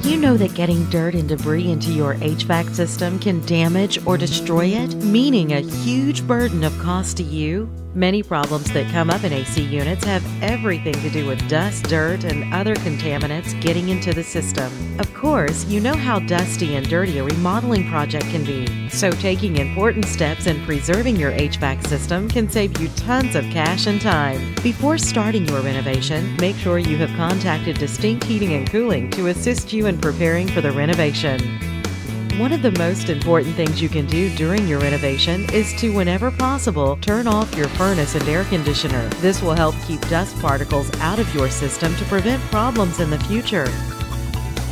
Did you know that getting dirt and debris into your HVAC system can damage or destroy it, meaning a huge burden of cost to you? Many problems that come up in AC units have everything to do with dust, dirt, and other contaminants getting into the system. Of course, you know how dusty and dirty a remodeling project can be, so taking important steps in preserving your HVAC system can save you tons of cash and time. Before starting your renovation, make sure you have contacted Distinct Heating and Cooling to assist you in preparing for the renovation. One of the most important things you can do during your renovation is to, whenever possible, turn off your furnace and air conditioner. This will help keep dust particles out of your system to prevent problems in the future.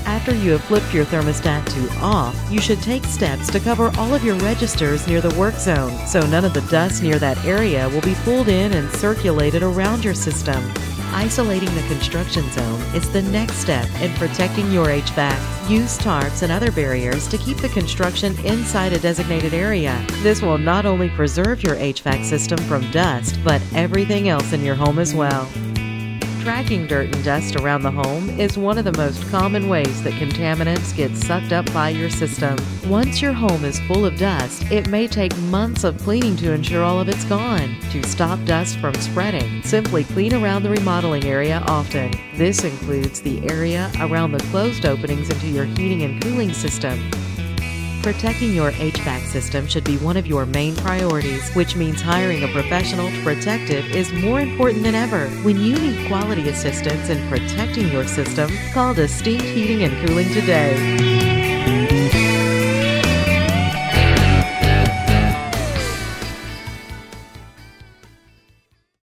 After you have flipped your thermostat to off, you should take steps to cover all of your registers near the work zone, so none of the dust near that area will be pulled in and circulated around your system. Isolating the construction zone is the next step in protecting your HVAC. Use tarps and other barriers to keep the construction inside a designated area. This will not only preserve your HVAC system from dust, but everything else in your home as well. Tracking dirt and dust around the home is one of the most common ways that contaminants get sucked up by your system. Once your home is full of dust, it may take months of cleaning to ensure all of it's gone. To stop dust from spreading, simply clean around the remodeling area often. This includes the area around the closed openings into your heating and cooling system. Protecting your HVAC system should be one of your main priorities, which means hiring a professional to protect it is more important than ever. When you need quality assistance in protecting your system, call Distinct Heating and Cooling today.